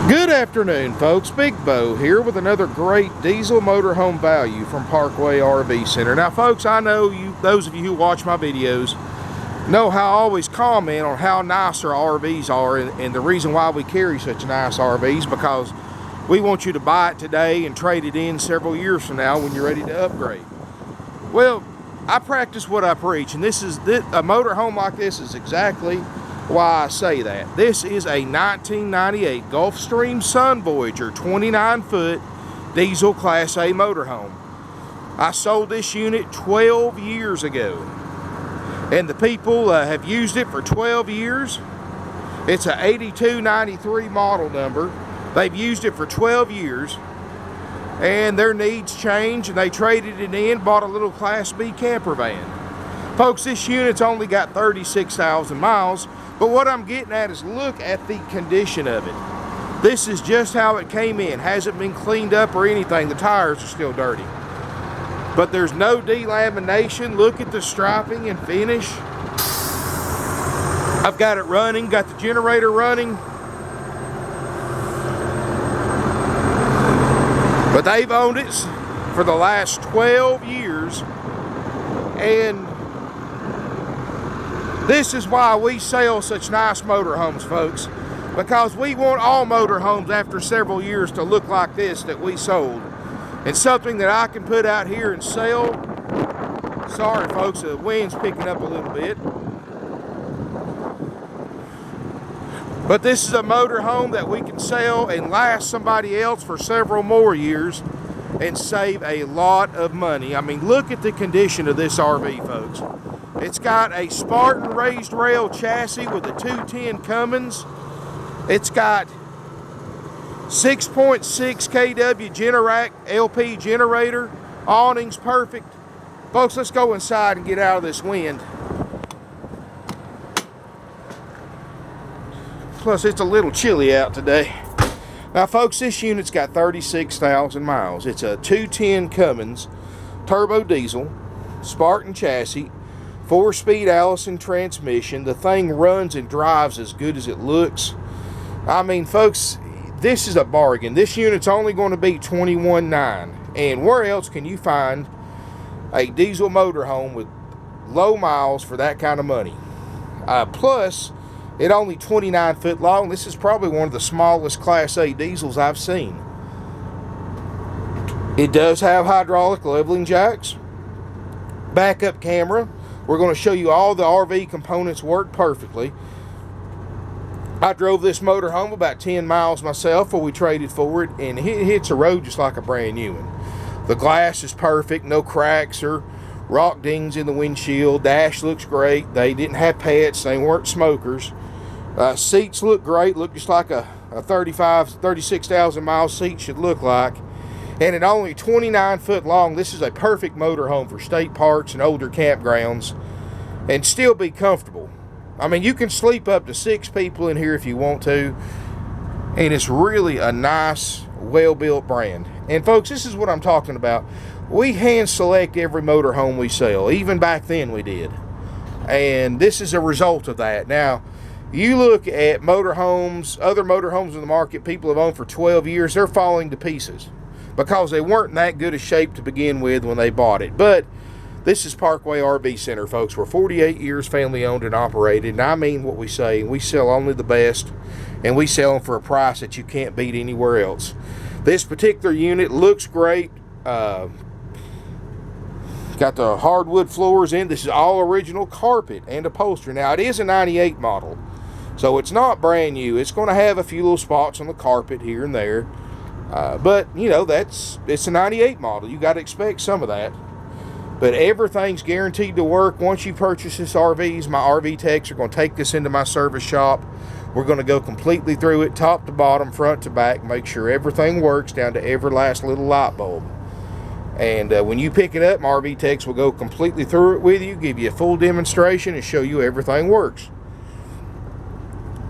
Good afternoon, folks. Big Bo here with another great diesel motorhome value from Parkway RV Center. Now, folks, I know those of you who watch my videos know how I always comment on how nice our RVs are, and the reason why we carry such nice RVs, because we want you to buy it today and trade it in several years from now when you're ready to upgrade. Well, I practice what I preach, and a motorhome like this is exactly why I say that. This is a 1998 Gulfstream Sun Voyager 29-foot diesel Class A motorhome. I sold this unit 12 years ago, and the people have used it for 12 years. It's a 8293 model number. They've used it for 12 years, and their needs changed, and they traded it in, bought a little Class B camper van. Folks, this unit's only got 36,000 miles, but what I'm getting at is look at the condition of it. This is just how it came in. Hasn't been cleaned up or anything. The tires are still dirty. But there's no delamination. Look at the striping and finish. I've got it running, got the generator running. But they've owned it for the last 12 years, and this is why we sell such nice motorhomes, folks, because we want all motorhomes after several years to look like this that we sold, and something that I can put out here and sell. Sorry, folks, the wind's picking up a little bit. But this is a motorhome that we can sell and last somebody else for several more years and save a lot of money. I mean, look at the condition of this RV, folks. It's got a Spartan raised rail chassis with a 210 Cummins. It's got 6.6 kW Generac LP generator. Awning's perfect. Folks, let's go inside and get out of this wind. Plus, it's a little chilly out today. Now, folks, this unit's got 36,000 miles. It's a 210 Cummins turbo diesel, Spartan chassis, 4-speed Allison transmission. The thing runs and drives as good as it looks. I mean, folks, this is a bargain. This unit's only going to be $21,900. And where else can you find a diesel motorhome with low miles for that kind of money? Plus, it's only 29 foot long. This is probably one of the smallest Class A diesels I've seen. It does have hydraulic leveling jacks, backup camera. We're going to show you all the RV components work perfectly. I drove this motorhome about 10 miles myself before we traded for it, and it hits a road just like a brand new one. The glass is perfect, no cracks or rock dings in the windshield. Dash looks great. They didn't have pets. They weren't smokers. Seats look great. Look just like a 36,000 mile seat should look like. And at only 29 foot long, this is a perfect motorhome for state parks and older campgrounds and still be comfortable. I mean, you can sleep up to 6 people in here if you want to, and it's really a nice, well-built brand. And folks, this is what I'm talking about. We hand select every motorhome we sell. Even back then we did. And this is a result of that. Now, you look at motorhomes, other motorhomes in the market people have owned for 12 years, they're falling to pieces because they weren't in that good a shape to begin with when they bought it. But this is Parkway RV Center, folks. We're 48 years family owned and operated, and I mean what we say. We sell only the best, and we sell them for a price that you can't beat anywhere else. This particular unit looks great. Got the hardwood floors in. This is all original carpet and upholstery. Now, it is a 98 model, so it's not brand new. It's going to have a few little spots on the carpet here and there. But, you know, it's a 98 model. You got to expect some of that. But everything's guaranteed to work. Once you purchase this RV, my RV techs are going to take this into my service shop. We're going to go completely through it, top to bottom, front to back, make sure everything works down to every last little light bulb. And when you pick it up, my RV techs will go completely through it with you, give you a full demonstration, and show you everything works.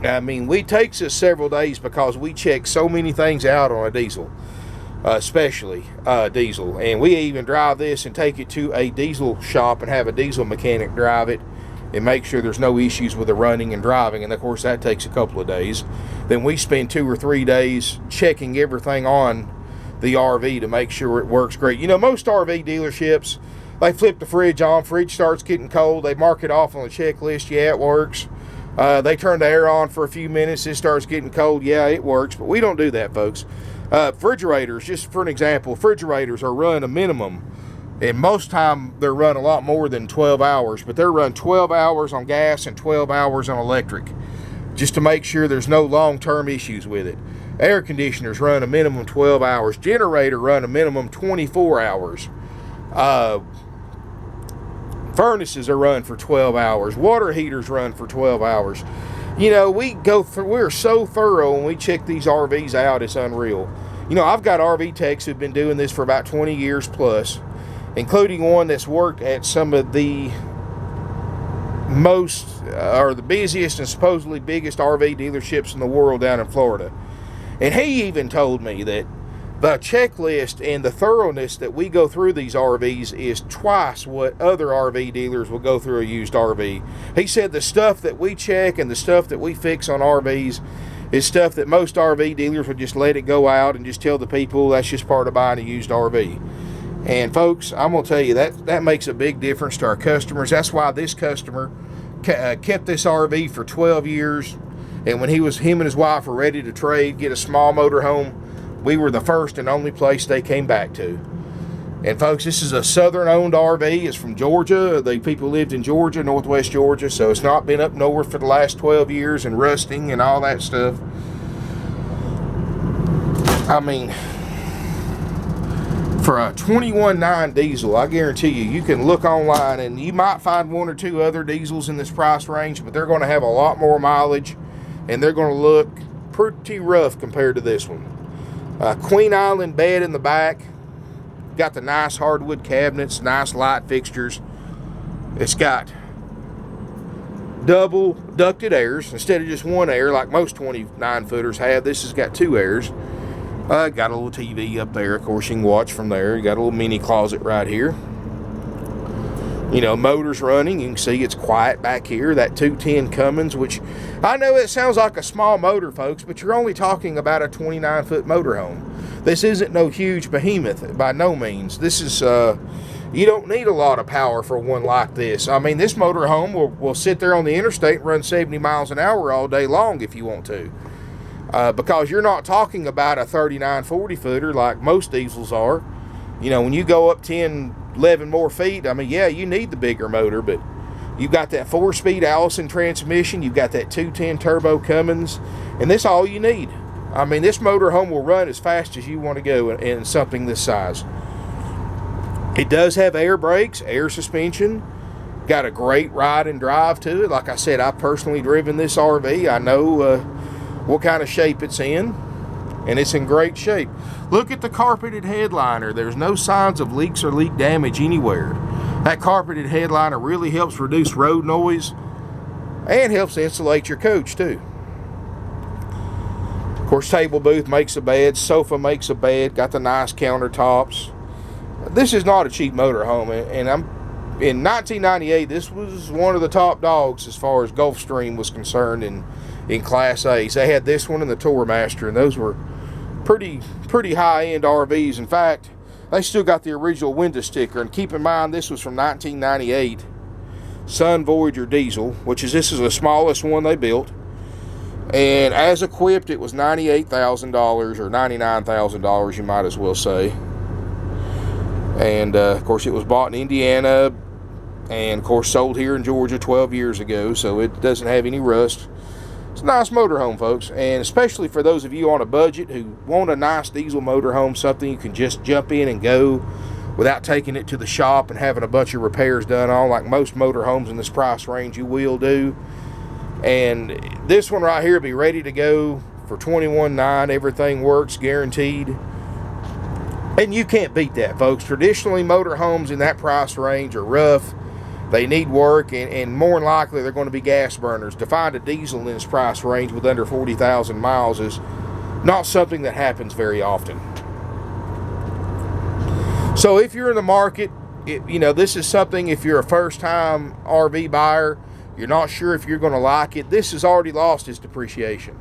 I mean, it takes us several days because we check so many things out on a diesel, especially diesel. And we even drive this and take it to a diesel shop and have a diesel mechanic drive it and make sure there's no issues with the running and driving. And of course that takes a couple of days. Then we spend 2 or 3 days checking everything on the RV to make sure it works great. You know, most RV dealerships, they flip the fridge on, fridge starts getting cold, they mark it off on the checklist, yeah, it works. They turn the air on for a few minutes, it starts getting cold, yeah, it works. But we don't do that, folks. Refrigerators, just for an example, refrigerators are run a minimum, and most time they're run a lot more than 12 hours, but they're run 12 hours on gas and 12 hours on electric, just to make sure there's no long-term issues with it. Air conditioners run a minimum 12 hours. Generator run a minimum 24 hours. Furnaces are run for 12 hours. Water heaters run for 12 hours. You know, we're so thorough when we check these RVs out, it's unreal. You know, I've got RV techs who've been doing this for about 20 years plus, including one that's worked at some of the most, or the busiest and supposedly biggest RV dealerships in the world down in Florida. And he even told me that the checklist and the thoroughness that we go through these RVs is twice what other RV dealers will go through a used RV. He said the stuff that we check and the stuff that we fix on RVs is stuff that most RV dealers would just let it go out and just tell the people that's just part of buying a used RV. And folks, I'm going to tell you, that makes a big difference to our customers. That's why this customer kept this RV for 12 years. And when him and his wife were ready to trade, get a small motor home, we were the first and only place they came back to. And folks, this is a Southern-owned RV. It's from Georgia. The people lived in Georgia, northwest Georgia, so it's not been up north for the last 12 years and rusting and all that stuff. I mean, for a 21.9 diesel, I guarantee you can look online and you might find 1 or 2 other diesels in this price range, but they're going to have a lot more mileage and they're going to look pretty rough compared to this one. Queen Island bed in the back. Got the nice hardwood cabinets, nice light fixtures. It's got double ducted airs instead of just one air like most 29 footers have. This has got 2 airs. Got a little TV up there, of course you can watch from there. You got a little mini closet right here. You know, motor's running. You can see it's quiet back here. That 210 Cummins, which I know it sounds like a small motor, folks, but you're only talking about a 29-foot motorhome. This isn't no huge behemoth by no means. This is, you don't need a lot of power for one like this. I mean, this motorhome will sit there on the interstate and run 70 miles an hour all day long if you want to. Because you're not talking about a 39, 40-footer like most diesels are. You know, when you go up 10, 11 more feet, I mean, yeah, you need the bigger motor, but you've got that 4-speed Allison transmission, you've got that 210 turbo Cummins, and that's all you need. I mean, this motorhome will run as fast as you want to go in something this size. It does have air brakes, air suspension, got a great ride and drive to it. Like I said, I've personally driven this RV. I know what kind of shape it's in, and it's in great shape. Look at the carpeted headliner. There's no signs of leaks or leak damage anywhere. That carpeted headliner really helps reduce road noise and helps insulate your coach too. Of course, table booth makes a bed, sofa makes a bed, got the nice countertops. This is not a cheap motorhome, and in 1998, this was one of the top dogs as far as Gulfstream was concerned in Class A's. They had this one and the Tourmaster, and those were pretty high-end RVs. In fact, they still got the original window sticker, and keep in mind this was from 1998 Sun Voyager diesel, this is the smallest one they built, and as equipped it was $98,000 or $99,000, you might as well say. And of course it was bought in Indiana and of course sold here in Georgia 12 years ago, so it doesn't have any rust. It's a nice motorhome, folks, and especially for those of you on a budget who want a nice diesel motorhome, something you can just jump in and go without taking it to the shop and having a bunch of repairs done on, like most motorhomes in this price range you will do. And this one right here will be ready to go for $21,900. Everything works, guaranteed. And you can't beat that, folks. Traditionally, motorhomes in that price range are rough. They need work, and more than likely they're going to be gas burners. To find a diesel in this price range with under 40,000 miles is not something that happens very often. So if you're in the market, this is something, if you're a first-time RV buyer, you're not sure if you're going to like it, this has already lost its depreciation.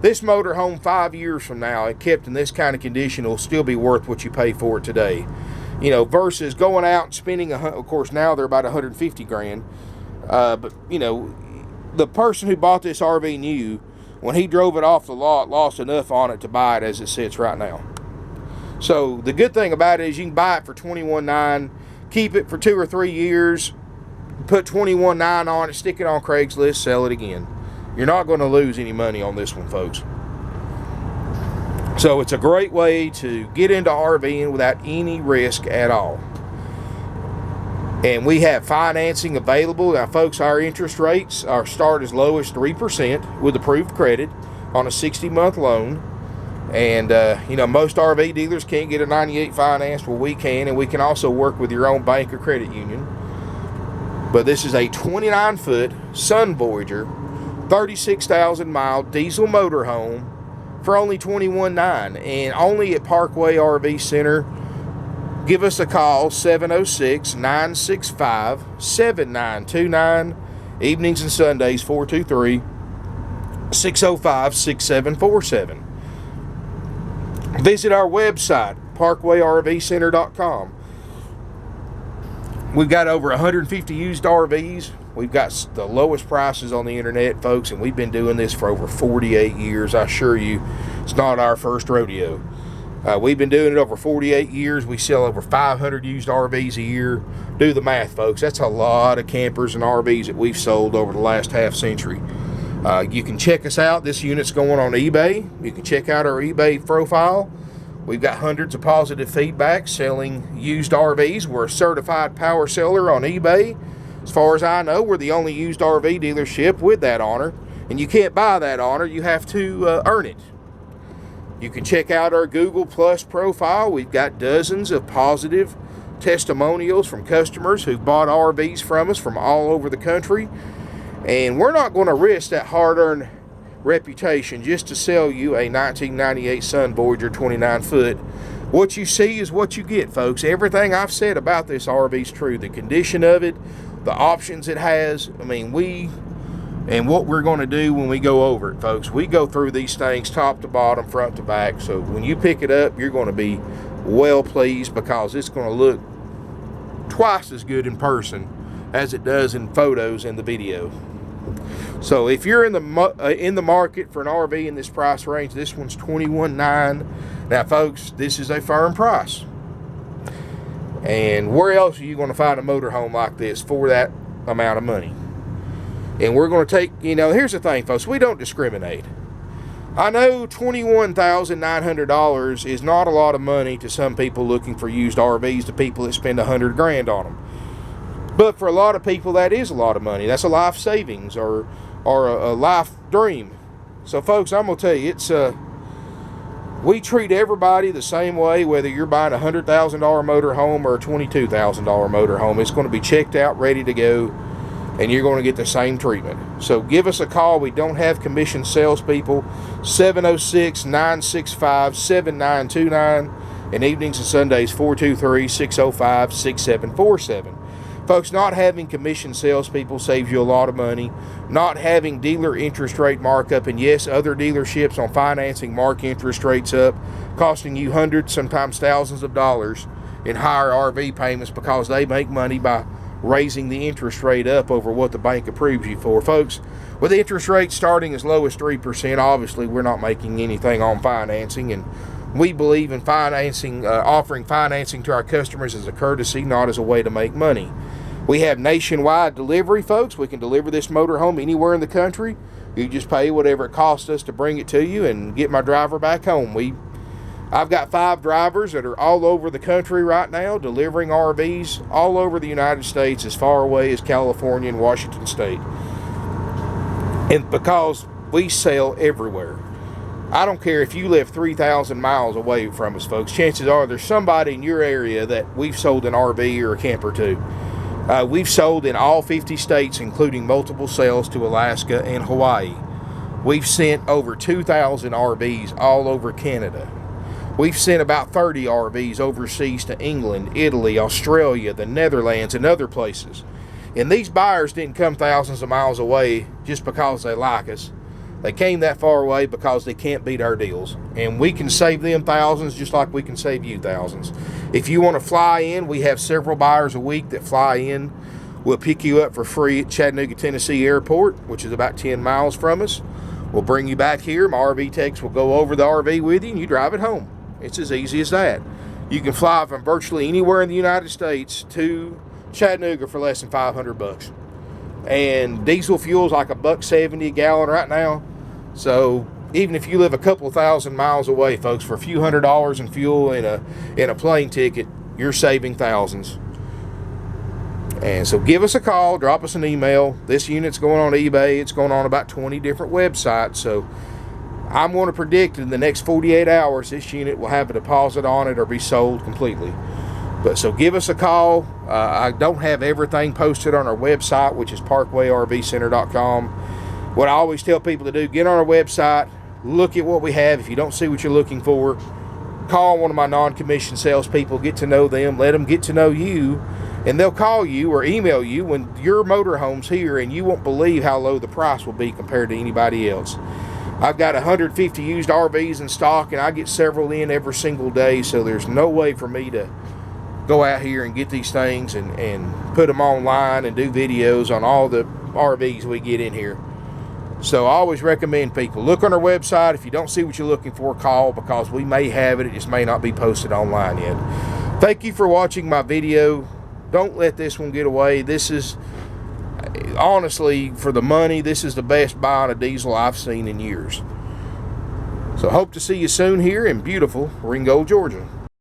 This motorhome 5 years from now, and kept in this kind of condition, will still be worth what you pay for it today. You know, versus going out and spending, of course, now they're about 150 grand. But, you know, the person who bought this RV new, when he drove it off the lot, lost enough on it to buy it as it sits right now. So the good thing about it is you can buy it for $21,900, keep it for 2 or 3 years, put $21,900 on it, stick it on Craigslist, sell it again. You're not going to lose any money on this one, folks. So it's a great way to get into RVing without any risk at all. And we have financing available. Now, folks, our interest rates are start as low as 3% with approved credit on a 60-month loan. And, you know, most RV dealers can't get a 98 finance. Well, we can, and we can also work with your own bank or credit union. But this is a 29-foot Sun Voyager, 36,000-mile diesel motorhome for only $21,900, and only at Parkway RV Center. Give us a call, 706-965-7929. Evenings and Sundays, 423-605-6747. Visit our website, parkway-rv-center.com. We've got over 150 used RVs. We've got the lowest prices on the internet, folks, and we've been doing this for over 48 years. I assure you, it's not our first rodeo. We've been doing it over 48 years. We sell over 500 used RVs a year. Do the math, folks. That's a lot of campers and RVs that we've sold over the last half century. You can check us out. This unit's going on eBay. You can check out our eBay profile. We've got hundreds of positive feedback selling used RVs. We're a certified power seller on eBay. As far as I know, we're the only used RV dealership with that honor. And you can't buy that honor. You have to earn it. You can check out our Google Plus profile. We've got dozens of positive testimonials from customers who've bought RVs from us from all over the country. And we're not going to risk that hard-earned reputation just to sell you a 1998 Sun Voyager 29-foot. What you see is what you get, folks. Everything I've said about this RV is true. The condition of it, the options it has. I mean, and what we're going to do when we go over it, folks, we go through these things top to bottom, front to back. So when you pick it up, you're going to be well pleased, because it's going to look twice as good in person as it does in photos and the video. So if you're in the market for an RV in this price range, this one's $21,900. Now, folks, this is a firm price. And where else are you going to find a motorhome like this for that amount of money? And we're going to take, you know, here's the thing, folks, we don't discriminate. I know $21,900 is not a lot of money to some people looking for used RVs, to people that spend $100 grand on them. But for a lot of people, that is a lot of money. That's a life savings or a life dream. So, folks, I'm going to tell you, we treat everybody the same way, whether you're buying a $100,000 motorhome or a $22,000 motorhome. It's going to be checked out, ready to go, and you're going to get the same treatment. So give us a call. We don't have commissioned salespeople. 706-965-7929. And evenings and Sundays, 423-605-6747. Folks, not having commissioned salespeople saves you a lot of money. Not having dealer interest rate markup, and yes, other dealerships on financing mark interest rates up, costing you hundreds, sometimes thousands of dollars in higher RV payments, because they make money by raising the interest rate up over what the bank approves you for. Folks, with interest rates starting as low as 3%, obviously we're not making anything on financing, and we believe in financing, offering financing to our customers as a courtesy, not as a way to make money. We have nationwide delivery, folks. We can deliver this motorhome anywhere in the country. You just pay whatever it costs us to bring it to you and get my driver back home. I've got 5 drivers that are all over the country right now, delivering RVs all over the United States, as far away as California and Washington State. And because we sell everywhere. I don't care if you live 3,000 miles away from us, folks. Chances are there's somebody in your area that we've sold an RV or a camper to. We've sold in all 50 states, including multiple sales to Alaska and Hawaii. We've sent over 2,000 RVs all over Canada. We've sent about 30 RVs overseas to England, Italy, Australia, the Netherlands, and other places. And these buyers didn't come thousands of miles away just because they like us. They came that far away because they can't beat our deals. And we can save them thousands just like we can save you thousands. If you want to fly in, we have several buyers a week that fly in. We'll pick you up for free at Chattanooga, Tennessee Airport, which is about 10 miles from us. We'll bring you back here. My RV techs will go over the RV with you and you drive it home. It's as easy as that. You can fly from virtually anywhere in the United States to Chattanooga for less than $500. And diesel fuel is like $1.70 a gallon right now. So even if you live a couple thousand miles away, folks, for a few $100s in fuel in a plane ticket, you're saving thousands. And so give us a call, drop us an email. This unit's going on eBay. It's going on about 20 different websites. So I'm going to predict in the next 48 hours this unit will have a deposit on it or be sold completely. But so give us a call. I don't have everything posted on our website, which is parkway.rvcenter.com. What I always tell people to do, get on our website, look at what we have. If you don't see what you're looking for, call one of my non-commissioned salespeople, get to know them, let them get to know you, and they'll call you or email you when your motorhome's here, and you won't believe how low the price will be compared to anybody else. I've got 150 used RVs in stock, and I get several in every single day, so there's no way for me to go out here and get these things and put them online and do videos on all the RVs we get in here. So I always recommend people look on our website. If you don't see what you're looking for, call, because we may have it. It just may not be posted online yet. Thank you for watching my video. Don't let this one get away. This is, honestly, for the money, this is the best buy on a diesel I've seen in years. So hope to see you soon here in beautiful Ringgold, Georgia.